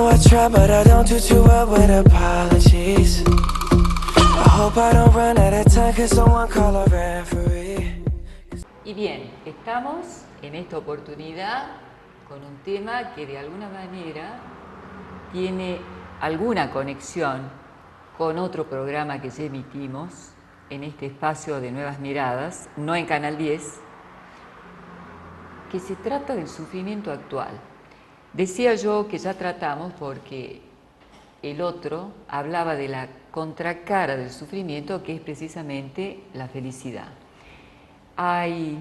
I try, but I don't do too well with apologies. I hope I don't run out of time, cause someone call a referee. Y bien, estamos en esta oportunidad con un tema que de alguna manera tiene alguna conexión con otro programa que ya emitimos en este espacio de Nuevas Miradas, no en Canal 10, que se trata del sufrimiento actual. Decía yo que ya tratamos porque el otro hablaba de la contracara del sufrimiento, que es precisamente la felicidad. Hay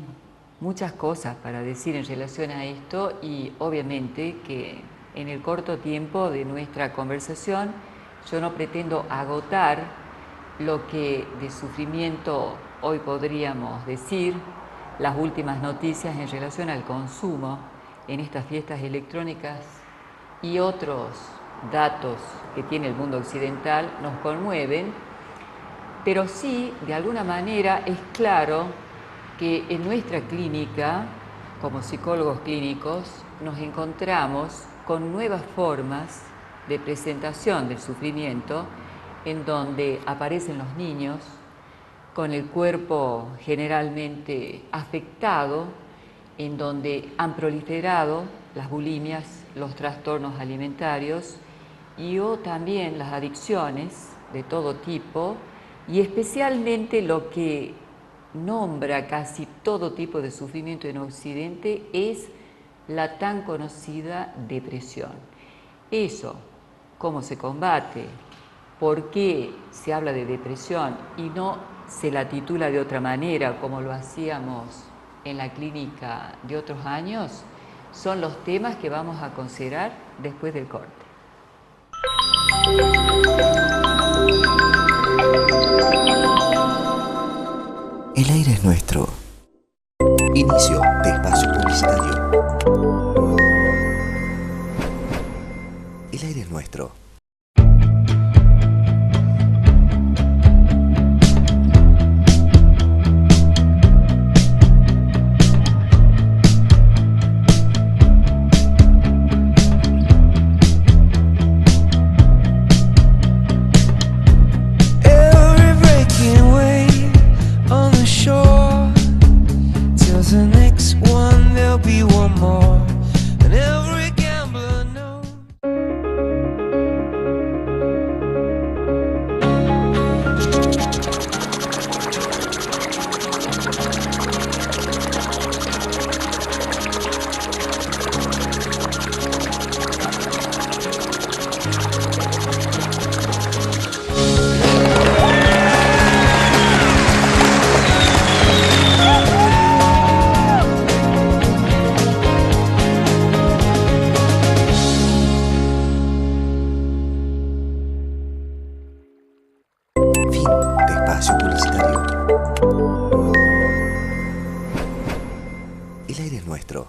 muchas cosas para decir en relación a esto y obviamente que en el corto tiempo de nuestra conversación yo no pretendo agotar lo que de sufrimiento hoy podríamos decir, las últimas noticias en relación al consumo en estas fiestas electrónicas y otros datos que tiene el mundo occidental nos conmueven, pero sí, de alguna manera, es claro que en nuestra clínica, como psicólogos clínicos, nos encontramos con nuevas formas de presentación del sufrimiento, en donde aparecen los niños con el cuerpo generalmente afectado, en donde han proliferado las bulimias, los trastornos alimentarios y o también las adicciones de todo tipo, y especialmente lo que nombra casi todo tipo de sufrimiento en Occidente es la tan conocida depresión. Eso, cómo se combate, por qué se habla de depresión y no se la titula de otra manera como lo hacíamos en la clínica de otros años, son los temas que vamos a considerar después del corte. El aire es nuestro. Inicio de espacio publicitario. El aire es nuestro. El aire es nuestro.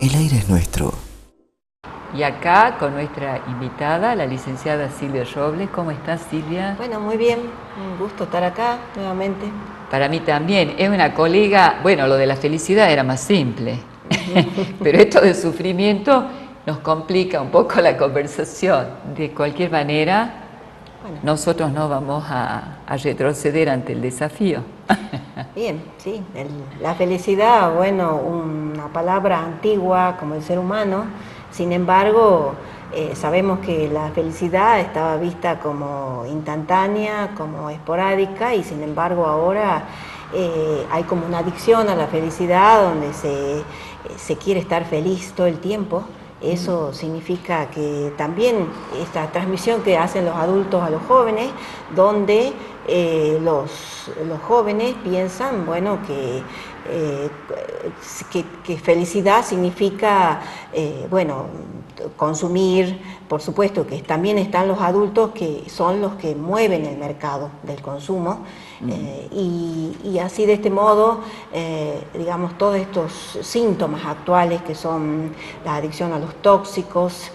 El aire es nuestro. Y acá con nuestra invitada, la licenciada Silvia Robles. ¿Cómo estás, Silvia? Bueno, muy bien. Un gusto estar acá nuevamente. Para mí también. Es una colega, bueno, lo de la felicidad era más simple, pero esto del sufrimiento nos complica un poco la conversación. De cualquier manera, bueno, nosotros no vamos a retroceder ante el desafío. Bien, sí. La felicidad, bueno, una palabra antigua como el ser humano. Sin embargo, sabemos que la felicidad estaba vista como instantánea, como esporádica, y sin embargo ahora hay como una adicción a la felicidad donde se quiere estar feliz todo el tiempo. Eso significa que también esta transmisión que hacen los adultos a los jóvenes, donde los jóvenes piensan, bueno, que felicidad significa, bueno, consumir. Por supuesto que también están los adultos que son los que mueven el mercado del consumo, y así de este modo, digamos, todos estos síntomas actuales que son la adicción a los tóxicos.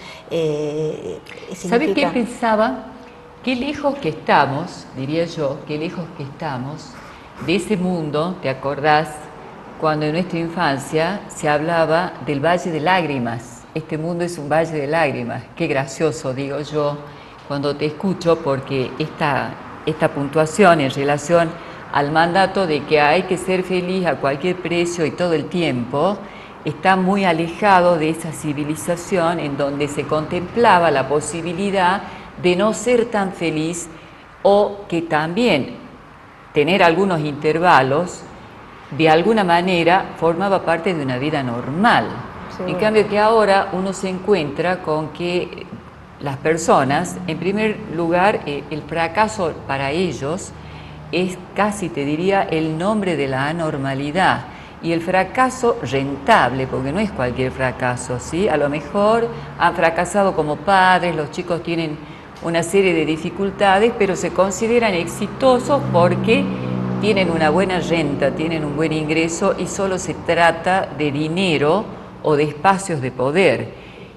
¿Sabe qué pensaba? Qué lejos que estamos, diría yo, qué lejos que estamos de ese mundo, ¿te acordás? cuando en nuestra infancia se hablaba del Valle de Lágrimas. Este mundo es un valle de lágrimas. Qué gracioso, digo yo, cuando te escucho, porque esta puntuación en relación al mandato de que hay que ser feliz a cualquier precio y todo el tiempo, está muy alejado de esa civilización en donde se contemplaba la posibilidad de no ser tan feliz o que también tener algunos intervalos de alguna manera formaba parte de una vida normal. Sí. En cambio que ahora uno se encuentra con que las personas, en primer lugar, el fracaso para ellos es casi, te diría, el nombre de la anormalidad. Y el fracaso rentable, porque no es cualquier fracaso, ¿sí? A lo mejor han fracasado como padres, los chicos tienen una serie de dificultades, pero se consideran exitosos porque tienen una buena renta, tienen un buen ingreso y solo se trata de dinero o de espacios de poder.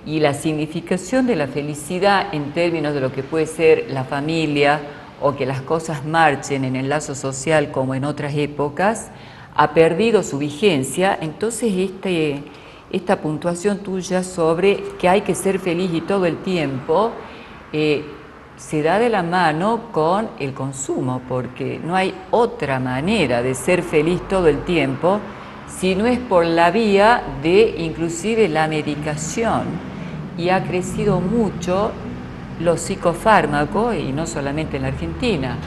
Y la significación de la felicidad en términos de lo que puede ser la familia o que las cosas marchen en el lazo social como en otras épocas, ha perdido su vigencia. Entonces esta puntuación tuya sobre que hay que ser feliz y todo el tiempo se da de la mano con el consumo, porque no hay otra manera de ser feliz todo el tiempo si no es por la vía de inclusive la medicación, y ha crecido mucho los psicofármacos, y no solamente en la Argentina.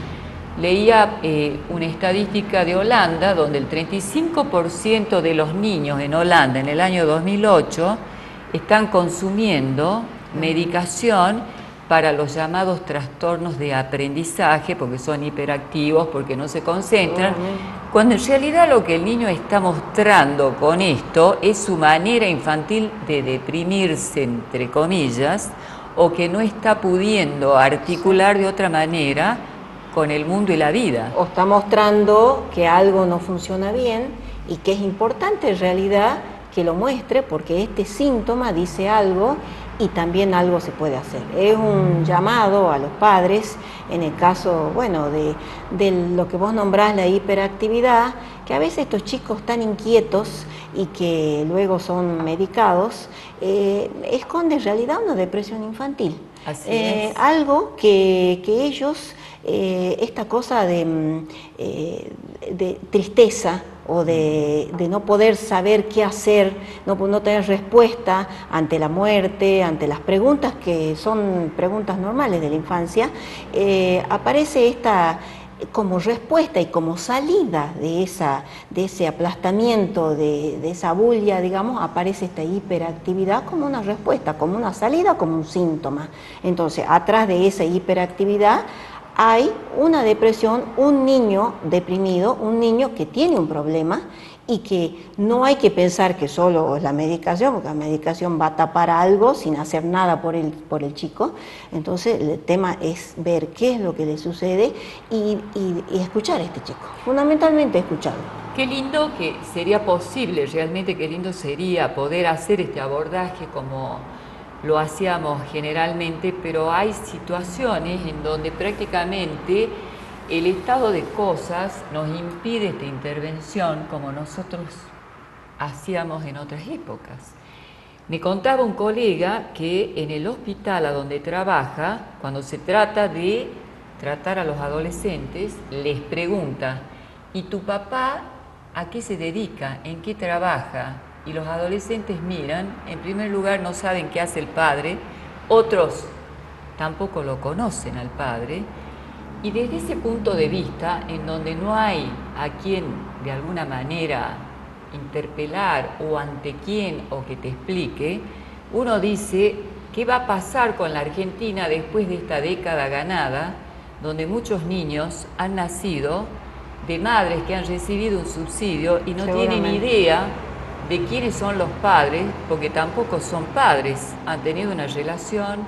Leía una estadística de Holanda donde el 35% de los niños en Holanda en el año 2008 están consumiendo medicación para los llamados trastornos de aprendizaje, porque son hiperactivos, porque no se concentran, cuando en realidad lo que el niño está mostrando con esto es su manera infantil de deprimirse, entre comillas, o que no está pudiendo articular de otra manera con el mundo y la vida. O está mostrando que algo no funciona bien y que es importante en realidad que lo muestre, porque este síntoma dice algo y también algo se puede hacer. Es un llamado a los padres, en el caso, bueno, de lo que vos nombrás, la hiperactividad, que a veces estos chicos tan inquietos y que luego son medicados, esconde en realidad una depresión infantil. Así es. Algo que ellos, esta cosa de tristeza, o de no poder saber qué hacer, no tener respuesta ante la muerte, ante las preguntas que son preguntas normales de la infancia, aparece esta como respuesta y como salida de ese aplastamiento, de esa bulia, digamos, aparece esta hiperactividad como una respuesta, como una salida, como un síntoma. Entonces, atrás de esa hiperactividad hay una depresión, un niño deprimido, un niño que tiene un problema y que no hay que pensar que solo es la medicación, porque la medicación va a tapar algo sin hacer nada por el chico. Entonces el tema es ver qué es lo que le sucede y escuchar a este chico, fundamentalmente escucharlo. Qué lindo que sería posible, realmente qué lindo sería poder hacer este abordaje como lo hacíamos generalmente, pero hay situaciones en donde prácticamente el estado de cosas nos impide esta intervención como nosotros hacíamos en otras épocas. Me contaba un colega que en el hospital a donde trabaja, cuando se trata de tratar a los adolescentes, les pregunta: ¿y tu papá a qué se dedica? ¿En qué trabaja? Y los adolescentes miran, en primer lugar no saben qué hace el padre, otros tampoco lo conocen al padre, y desde ese punto de vista, en donde no hay a quien de alguna manera interpelar o ante quién o que te explique, uno dice: ¿qué va a pasar con la Argentina después de esta década ganada, donde muchos niños han nacido de madres que han recibido un subsidio y no tienen idea de quiénes son los padres, porque tampoco son padres, han tenido una relación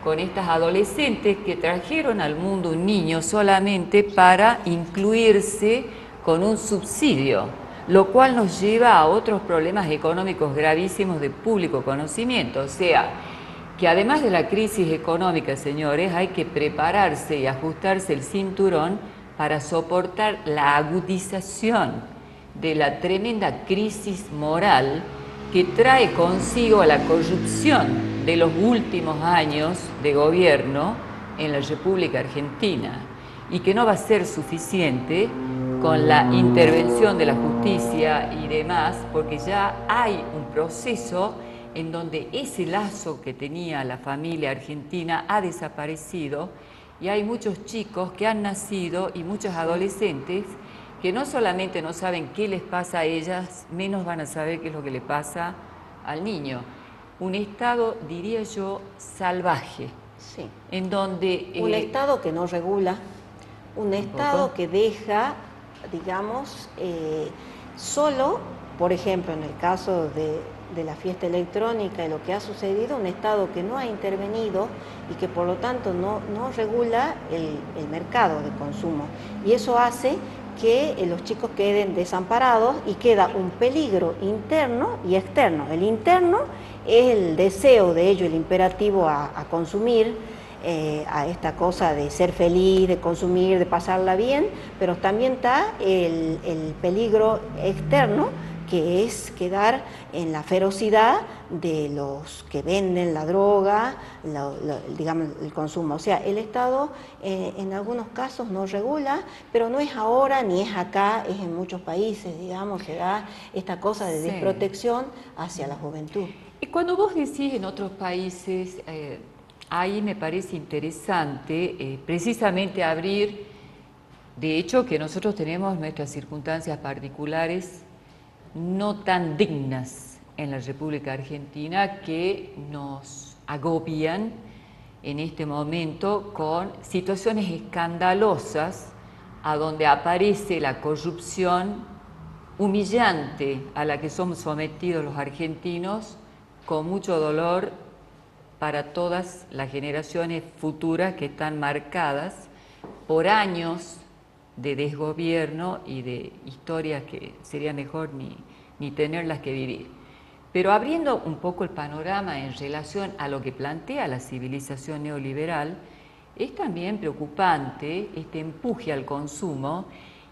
con estas adolescentes que trajeron al mundo un niño solamente para incluirse con un subsidio, lo cual nos lleva a otros problemas económicos gravísimos de público conocimiento. O sea, que además de la crisis económica, señores, hay que prepararse y ajustarse el cinturón para soportar la agudización de la tremenda crisis moral que trae consigo la corrupción de los últimos años de gobierno en la República Argentina, y que no va a ser suficiente con la intervención de la justicia y demás, porque ya hay un proceso en donde ese lazo que tenía la familia argentina ha desaparecido, y hay muchos chicos que han nacido y muchos adolescentes que no solamente no saben qué les pasa a ellas, menos van a saber qué es lo que le pasa al niño. Un estado, diría yo, salvaje, Sí. en donde... Un Estado que no regula, un Estado que deja, digamos, solo, por ejemplo, en el caso de la fiesta electrónica y lo que ha sucedido, un Estado que no ha intervenido y que por lo tanto no regula el mercado de consumo. Y eso hace que los chicos queden desamparados y queda un peligro interno y externo. El interno es el deseo de ellos, el imperativo a consumir, a esta cosa de ser feliz, de consumir, de pasarla bien, pero también está el peligro externo, que es quedar en la ferocidad de los que venden la droga, digamos, el consumo. O sea, el Estado en algunos casos no regula, pero no es ahora ni es acá, es en muchos países, digamos, que da esta cosa de desprotección hacia la juventud. Y cuando vos decís en otros países, ahí me parece interesante precisamente abrir, de hecho, que nosotros tenemos nuestras circunstancias particulares no tan dignas en la República Argentina, que nos agobian en este momento con situaciones escandalosas a donde aparece la corrupción humillante a la que somos sometidos los argentinos, con mucho dolor para todas las generaciones futuras que están marcadas por años de desgobierno y de historias que sería mejor ni tenerlas que vivir. Pero abriendo un poco el panorama en relación a lo que plantea la civilización neoliberal, es también preocupante este empuje al consumo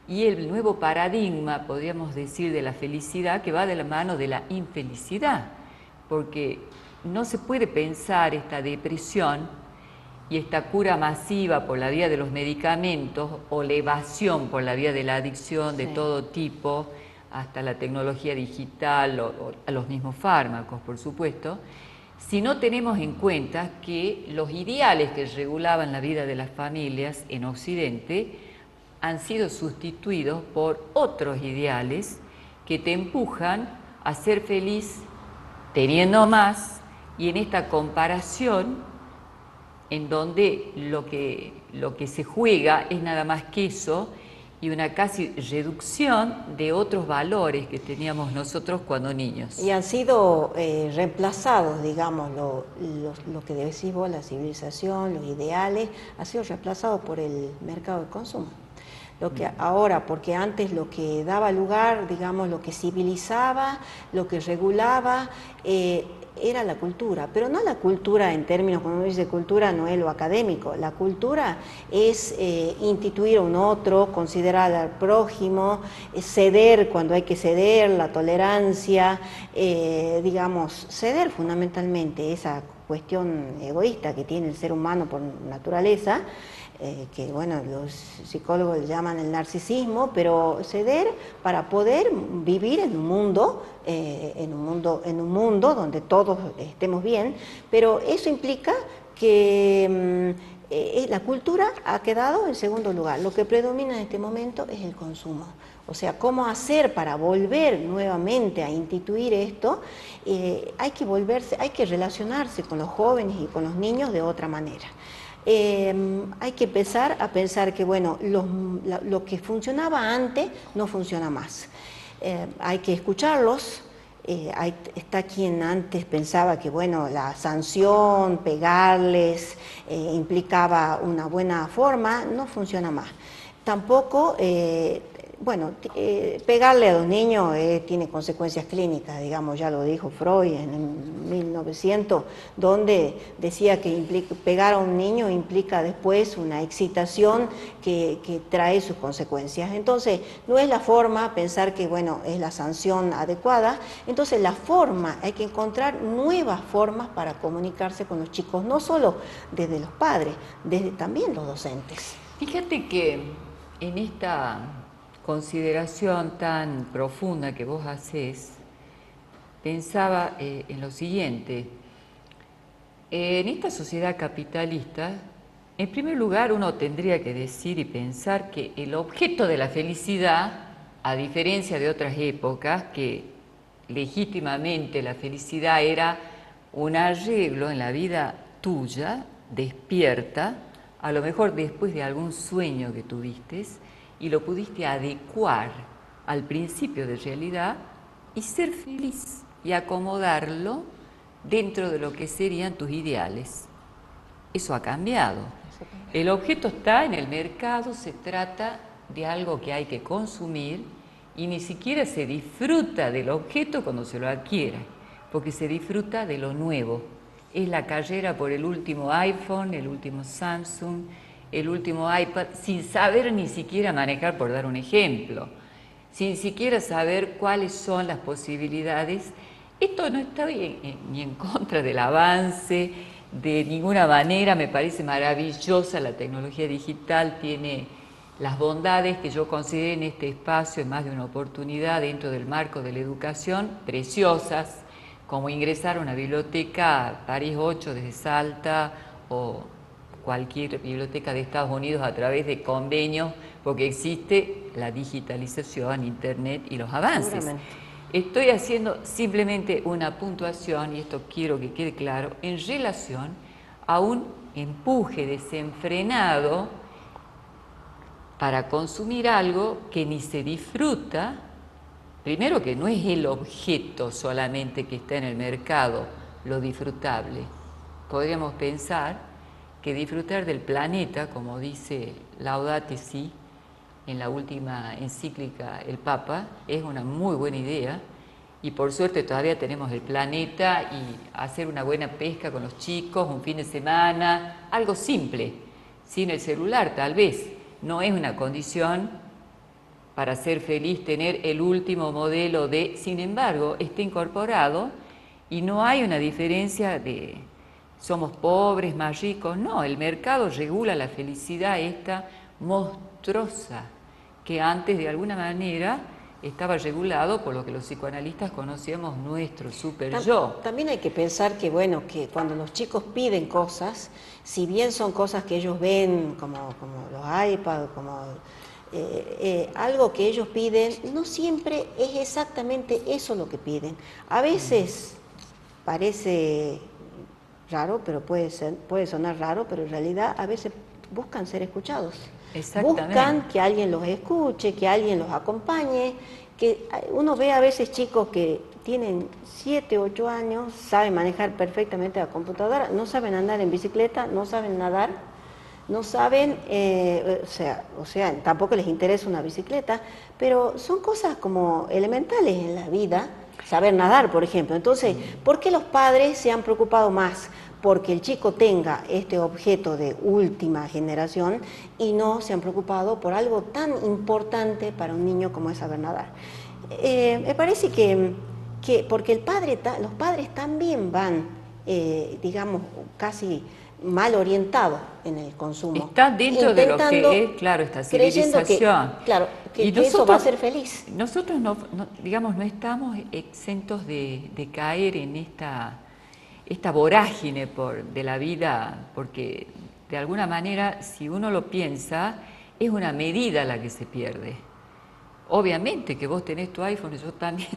y el nuevo paradigma, podríamos decir, de la felicidad, que va de la mano de la infelicidad, porque no se puede pensar esta depresión y esta cura masiva por la vía de los medicamentos o la evasión por la vía de la adicción de todo tipo, hasta la tecnología digital o a los mismos fármacos, por supuesto, si no tenemos en cuenta que los ideales que regulaban la vida de las familias en Occidente han sido sustituidos por otros ideales que te empujan a ser feliz teniendo más, y en esta comparación en donde lo que se juega es nada más que eso y una casi reducción de otros valores que teníamos nosotros cuando niños. Y han sido reemplazados, digamos, lo que decís vos, la civilización, los ideales, ha sido reemplazado por el mercado de consumo. Lo que ahora, porque antes lo que daba lugar, digamos, lo que civilizaba, lo que regulaba, era la cultura, pero no la cultura en términos, cuando uno dice cultura, no es lo académico. La cultura es instituir a un otro, considerar al prójimo, ceder cuando hay que ceder, la tolerancia, digamos, ceder fundamentalmente esa cuestión egoísta que tiene el ser humano por naturaleza, que bueno, los psicólogos le llaman el narcisismo, pero ceder para poder vivir en un mundo donde todos estemos bien, pero eso implica que la cultura ha quedado en segundo lugar. Lo que predomina en este momento es el consumo. O sea, cómo hacer para volver nuevamente a instituir esto. Hay que relacionarse con los jóvenes y con los niños de otra manera. Hay que empezar a pensar que bueno, lo que funcionaba antes no funciona más. Hay que escucharlos. Está quien antes pensaba que bueno, la sanción, pegarles, implicaba una buena forma, no funciona más. Tampoco bueno, pegarle a los niños tiene consecuencias clínicas, digamos, ya lo dijo Freud en 1900, donde decía que pegar a un niño implica después una excitación que trae sus consecuencias. Entonces, no es la forma pensar que, bueno, es la sanción adecuada. Entonces, la forma, hay que encontrar nuevas formas para comunicarse con los chicos, no solo desde los padres, desde también los docentes. Fíjate que en esta consideración tan profunda que vos haces, pensaba en lo siguiente. En esta sociedad capitalista, en primer lugar, uno tendría que decir y pensar que el objeto de la felicidad, a diferencia de otras épocas, que legítimamente la felicidad era un arreglo en la vida tuya, despierta, a lo mejor después de algún sueño que tuviste, y lo pudiste adecuar al principio de realidad y ser feliz y acomodarlo dentro de lo que serían tus ideales. Eso ha cambiado. El objeto está en el mercado, se trata de algo que hay que consumir y ni siquiera se disfruta del objeto cuando se lo adquiere, porque se disfruta de lo nuevo. Es la carrera por el último iPhone, el último Samsung, el último iPad, sin saber ni siquiera manejar, por dar un ejemplo, sin siquiera saber cuáles son las posibilidades. Esto no está ni en contra del avance, de ninguna manera. Me parece maravillosa la tecnología digital, tiene las bondades que yo consideré en este espacio en más de una oportunidad dentro del marco de la educación, preciosas, como ingresar a una biblioteca París 8 desde Salta o cualquier biblioteca de Estados Unidos a través de convenios, porque existe la digitalización, Internet y los avances. Estoy haciendo simplemente una puntuación, y esto quiero que quede claro, en relación a un empuje desenfrenado para consumir algo que ni se disfruta. Primero, que no es el objeto solamente que está en el mercado lo disfrutable. Podríamos pensar que disfrutar del planeta, como dice Laudato Si en la última encíclica el Papa, es una muy buena idea, y por suerte todavía tenemos el planeta, y hacer una buena pesca con los chicos, un fin de semana, algo simple, sin el celular tal vez, no es una condición para ser feliz tener el último modelo de, sin embargo, está incorporado y no hay una diferencia de somos pobres, más ricos, no, el mercado regula la felicidad esta monstruosa que antes de alguna manera estaba regulado por lo que los psicoanalistas conocíamos nuestro super yo. También hay que pensar que, bueno, que cuando los chicos piden cosas, si bien son cosas que ellos ven como los iPads, como algo que ellos piden, no siempre es exactamente eso lo que piden. A veces parece raro, pero puede sonar raro, pero en realidad a veces buscan ser escuchados. Buscan que alguien los escuche, que alguien los acompañe, que uno ve a veces chicos que tienen 7, 8 años, saben manejar perfectamente la computadora, no saben andar en bicicleta, no saben nadar, no saben, o sea, tampoco les interesa una bicicleta, pero son cosas como elementales en la vida, saber nadar, por ejemplo. Entonces, ¿por qué los padres se han preocupado más? Porque el chico tenga este objeto de última generación y no se han preocupado por algo tan importante para un niño como es saber nadar. Me parece que porque los padres también van, digamos, casi mal orientados en el consumo. Está dentro de lo que es, claro, esta civilización. Que eso va a ser feliz. Nosotros no estamos exentos de caer en esta vorágine de la vida, porque de alguna manera, si uno lo piensa, es una medida la que se pierde. Obviamente que vos tenés tu iPhone y yo también,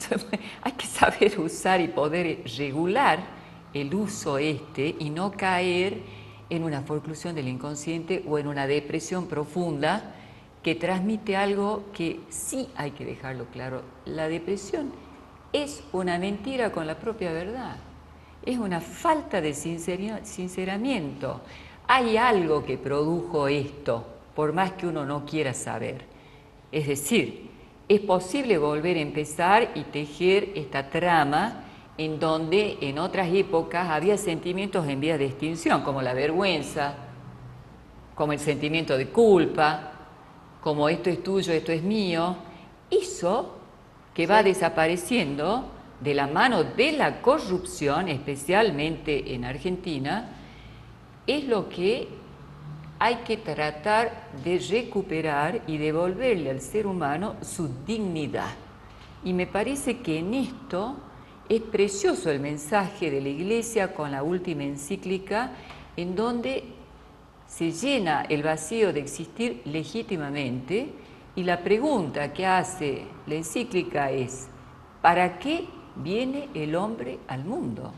hay que saber usar y poder regular el uso y no caer en una forclusión del inconsciente o en una depresión profunda que transmite algo que sí hay que dejarlo claro. La depresión es una mentira con la propia verdad. Es una falta de sinceramiento. Hay algo que produjo esto, por más que uno no quiera saber. Es decir, es posible volver a empezar y tejer esta trama en donde en otras épocas había sentimientos en vías de extinción, como la vergüenza, como el sentimiento de culpa, como esto es tuyo, esto es mío. Eso que va desapareciendo de la mano de la corrupción, especialmente en Argentina, es lo que hay que tratar de recuperar y devolverle al ser humano su dignidad. Y me parece que en esto es precioso el mensaje de la Iglesia con la última encíclica, en donde se llena el vacío de existir legítimamente, y la pregunta que hace la encíclica es: ¿para qué viene el hombre al mundo?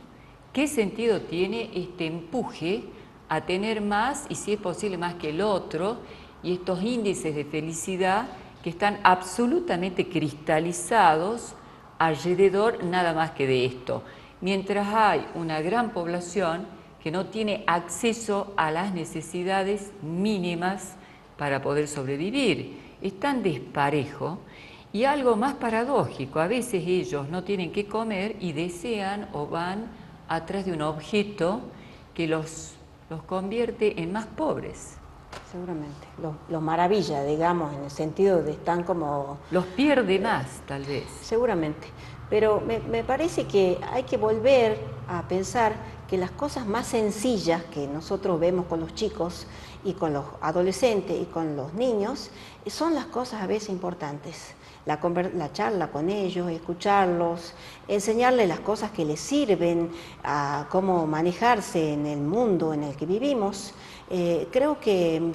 ¿Qué sentido tiene este empuje a tener más y, si es posible, más que el otro, y estos índices de felicidad que están absolutamente cristalizados alrededor nada más que de esto? Mientras hay una gran población que no tiene acceso a las necesidades mínimas para poder sobrevivir. Es tan desparejo. Y algo más paradójico, a veces ellos no tienen que comer y desean o van atrás de un objeto que los convierte en más pobres. Seguramente, los maravilla, digamos, en el sentido de están como... Los pierde más, tal vez. Seguramente, pero me parece que hay que volver a pensar que las cosas más sencillas que nosotros vemos con los chicos y con los adolescentes y con los niños son las cosas a veces importantes. La charla con ellos, escucharlos, enseñarles las cosas que les sirven a cómo manejarse en el mundo en el que vivimos. Creo que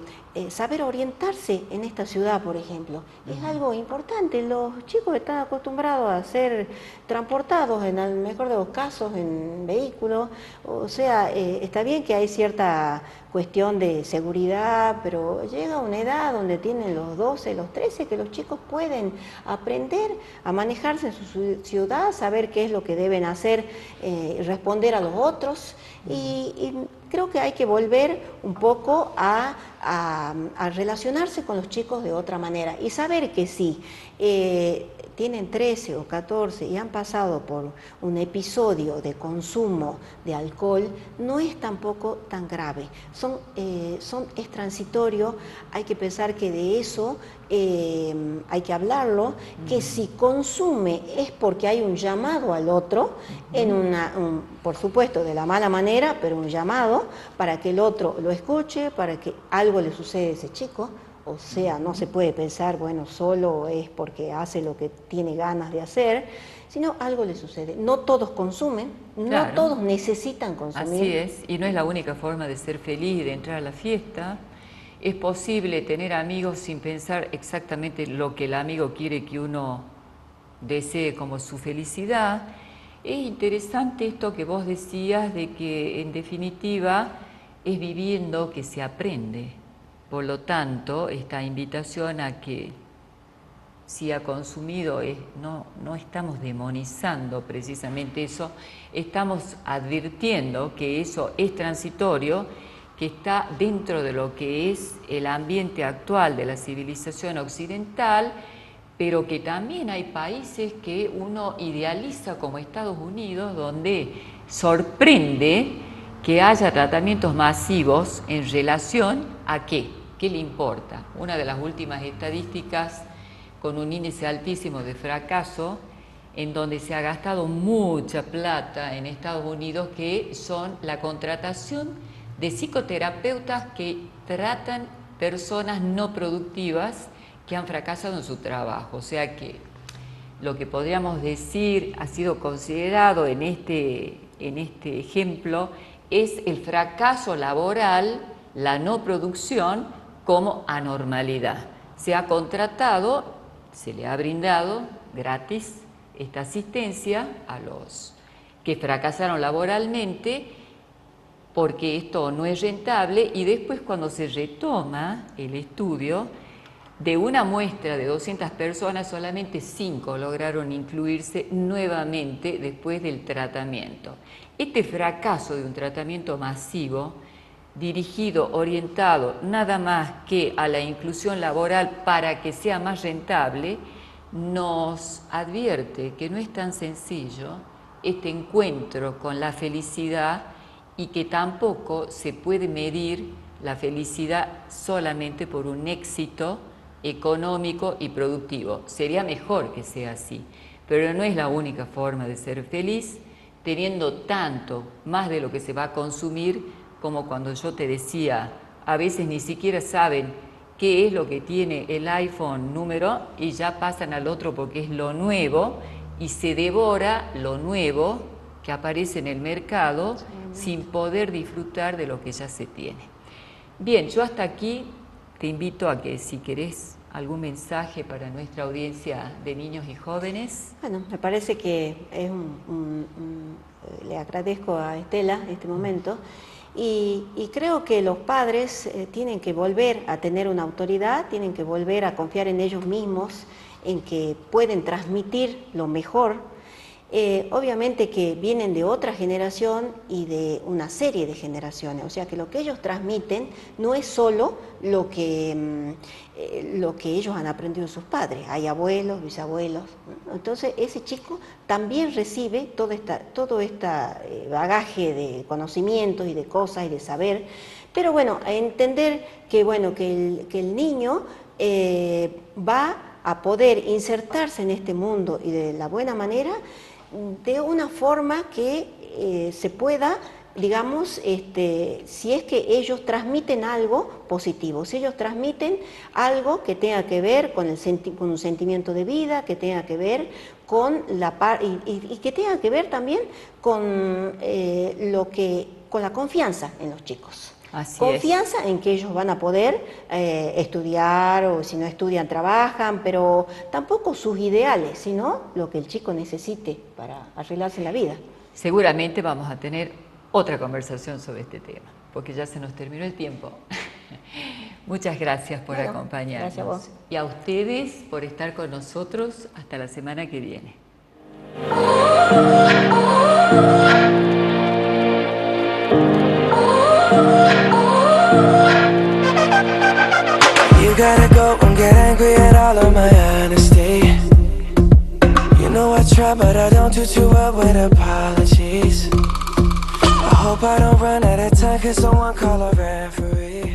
saber orientarse en esta ciudad, por ejemplo, es algo importante. Los chicos están acostumbrados a ser transportados, en el mejor de los casos, en vehículos. O sea, está bien que hay cierta cuestión de seguridad, pero llega una edad donde tienen los 12, los 13, que los chicos pueden aprender a manejarse en su ciudad, saber qué es lo que deben hacer, responder a los otros, y creo que hay que volver un poco a relacionarse con los chicos de otra manera y saber que sí, tienen 13 o 14 y han pasado por un episodio de consumo de alcohol, no es tampoco tan grave, es transitorio. Hay que pensar que de eso hay que hablarlo, que si consume es porque hay un llamado al otro, por supuesto de la mala manera, pero un llamado para que el otro lo escuche, para que algo le sucede a ese chico. O sea, no se puede pensar, bueno, solo es porque hace lo que tiene ganas de hacer, sino algo le sucede. No todos consumen, Claro. no todos necesitan consumir. Así es, y no es la única forma de ser feliz y de entrar a la fiesta. Es posible tener amigos sin pensar exactamente lo que el amigo quiere que uno desee como su felicidad. Es interesante esto que vos decías de que, en definitiva, es viviendo que se aprende. Por lo tanto, esta invitación a que si ha consumido, no estamos demonizando precisamente eso, estamos advirtiendo que eso es transitorio, que está dentro de lo que es el ambiente actual de la civilización occidental, pero que también hay países que uno idealiza como Estados Unidos, donde sorprende que haya tratamientos masivos en relación a ¿qué? ¿Qué le importa? Una de las últimas estadísticas con un índice altísimo de fracaso, en donde se ha gastado mucha plata en Estados Unidos, que son la contratación de psicoterapeutas que tratan personas no productivas que han fracasado en su trabajo. O sea que lo que podríamos decir ha sido considerado en este ejemplo es el fracaso laboral, la no producción como anormalidad. Se ha contratado, se le ha brindado gratis esta asistencia a los que fracasaron laboralmente porque esto no es rentable, y después, cuando se retoma el estudio, de una muestra de 200 personas, solamente 5 lograron incluirse nuevamente después del tratamiento. Este fracaso de un tratamiento masivo, dirigido, orientado nada más que a la inclusión laboral para que sea más rentable, nos advierte que no es tan sencillo este encuentro con la felicidad y que tampoco se puede medir la felicidad solamente por un éxito económico y productivo. Sería mejor que sea así, pero no es la única forma de ser feliz, teniendo tanto más de lo que se va a consumir, como cuando yo te decía, a veces ni siquiera saben qué es lo que tiene el iPhone número y ya pasan al otro porque es lo nuevo y se devora lo nuevo que aparece en el mercado sin poder disfrutar de lo que ya se tiene. Bien, yo hasta aquí te invito a que si querés algún mensaje para nuestra audiencia de niños y jóvenes. Bueno, me parece que es le agradezco a Estela este momento y creo que los padres tienen que volver a tener una autoridad, tienen que volver a confiar en ellos mismos, en que pueden transmitir lo mejor. Obviamente que vienen de otra generación y de una serie de generaciones, o sea que lo que ellos transmiten no es solo lo que ellos han aprendido de sus padres, hay abuelos, bisabuelos, ¿no? Entonces ese chico también recibe todo este bagaje de conocimientos y de cosas y de saber, pero bueno, a entender que, bueno, que el niño va a poder insertarse en este mundo y de la buena manera, de una forma que se pueda, digamos, si es que ellos transmiten algo positivo, si ellos transmiten algo que tenga que ver con un sentimiento de vida, que tenga que ver con y que tenga que ver también con con la confianza en los chicos. Así Confianza en que ellos van a poder estudiar, o si no estudian trabajan, pero tampoco sus ideales, sino lo que el chico necesite para arreglarse en la vida. Seguramente vamos a tener otra conversación sobre este tema, porque ya se nos terminó el tiempo. Muchas gracias por acompañarnos. Gracias a vos. Y a ustedes por estar con nosotros hasta la semana que viene. You gotta go and get angry at all of my honesty. You know I try, but I don't do too well with apologies. I hope I don't run out of time, cause someone call a referee.